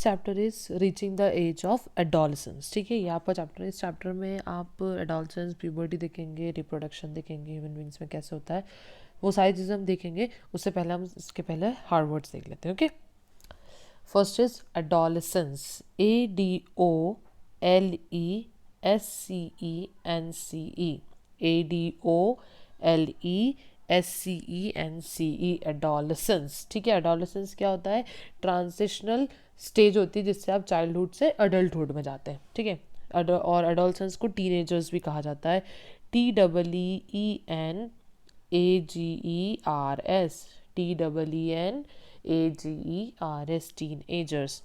Chapter is reaching the age of adolescence. ठीक है, यहाँ पर चैप्टर, इस चैप्टर में आप एडोलसेंस, प्यूबर्टी देखेंगे, रिप्रोडक्शन देखेंगे, ह्यूमन बींग्स में कैसे होता है, वो सारी चीज़ें हम देखेंगे. उससे पहले हम इसके पहले हार्ड वर्ड्स देख लेते हैं. Okay, first is adolescence. ADOLESCENCE. ADOLESCENCE, adolescence. ठीक है, एडोलसेंस क्या होता है? ट्रांजिशनल स्टेज होती है जिससे आप चाइल्डहुड से अडल्टहुड में जाते हैं. ठीक है, और एडोलसेंस को टीनेजर्स भी कहा जाता है. TEENAGERS, TEENAGERS, teenagers.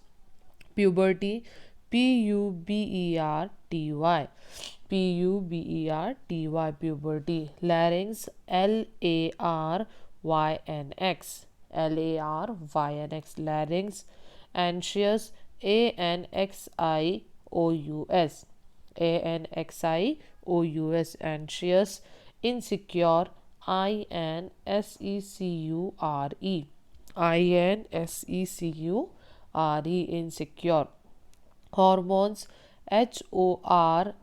Puberty, PUBERTY, PUBERTY, puberty. Larynx, LARYNX, LARYNX, larynx. Anxious, ANXIOUS, ANXIOUS, anxious. Insecure, INSECURE, INSECURE, insecure. Hormones, HORMONES,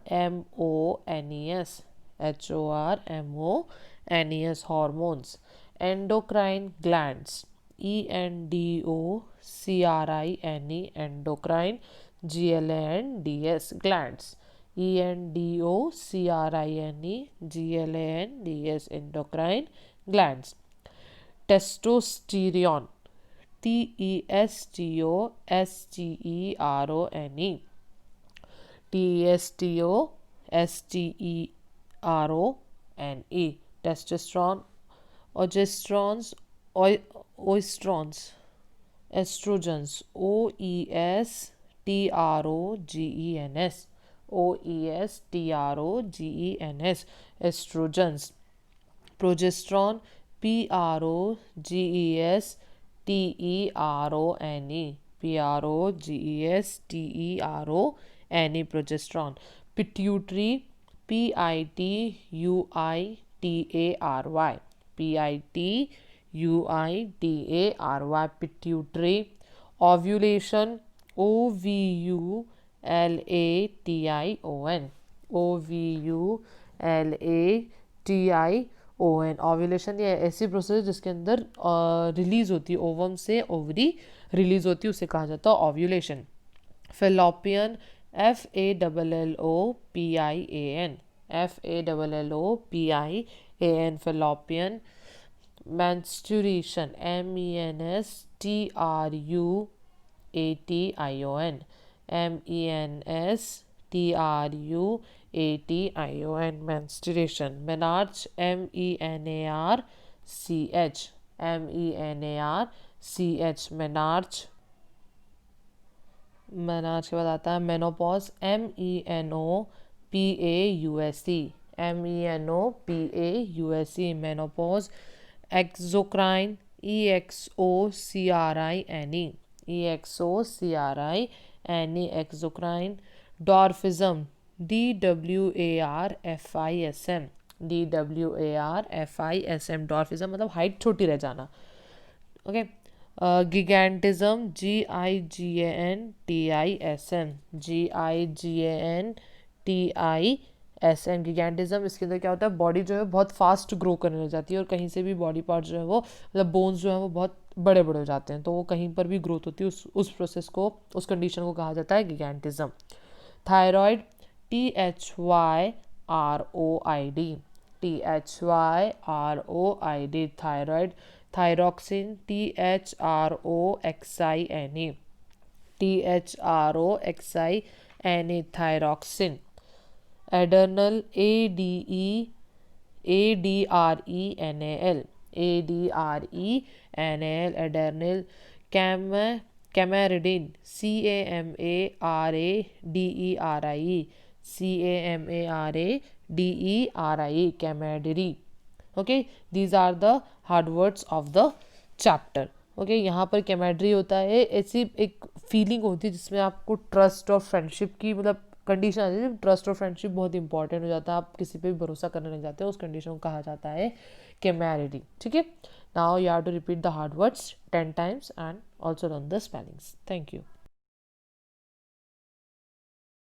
HORMONES, hormones. Endocrine glands, ENDOCRINE, endocrine. GLANDS, glands. ENDOCRINE, GLANDS, endocrine glands. Testosterone, TESTOSTERONE, TESTOSTERONE, testosterone. Oestrons, estrogens, OESTROGENS, OESTROGENS, estrogens. Progesterone, PROGESTERONE, PROGESTERONE, progesterone. Pituitary, PITUITARY, PITUITARY, pituitary. Ovulation, OVULATION, OVULATION. Ovulation ये ऐसी process जिसके अंदर release होती है, ovum से ovary release होती है, उसे कहा जाता है ovulation. Fallopian, FALLOPIAN, FALLOPIAN, fallopian. Menstruation, MENSTRUATION, MENSTRUATION, menstruation. Menarche, MENARCH, MENARCH, menarche. Menarche के बाद आता है menopause, MENOPAUSE, MENOPAUSE, menopause. Exocrine, EXOCRINE, EXOCRINE, exocrine. Dwarfism, DWARFISM, DWARFISM, dwarfism मतलब हाइट छोटी रह जाना. Okay. Gigantism, GIGANTISM, GIGANTISM, gigantism. इसके अंदर क्या होता है, बॉडी जो है बहुत फास्ट ग्रो करने लग जाती है और कहीं से भी बॉडी पार्ट जो है वो मतलब बोन्स जो है वो बहुत बड़े बड़े हो जाते हैं, तो वो कहीं पर भी ग्रोथ होती है, उस प्रोसेस को, उस कंडीशन को कहा जाता है gigantism. Thyroid, THYROID, THYROID, thyroid. Thyroxine, THROXINE, THROXINE, thyroxine. Adrenal, ADRENAL, ADRENAL, adrenal. Camaraderie, CAMARADERIE, CAMARADERIE, camaraderie. Okay, these are the hard words of the chapter. Okay, यहाँ पर कैमेड्री होता है, ऐसी एक फीलिंग होती है जिसमें आपको ट्रस्ट और फ्रेंडशिप की मतलब कंडीशन आती है. ट्रस्ट और फ्रेंडशिप बहुत इंपॉर्टेंट हो जाता है, आप किसी पे भी भरोसा करने लग जाते हैं, उस कंडीशन को कहा जाता है कैमेरिडी. ठीक है, now you have to repeat the hard words 10 times and also learn the spellings. Thank you.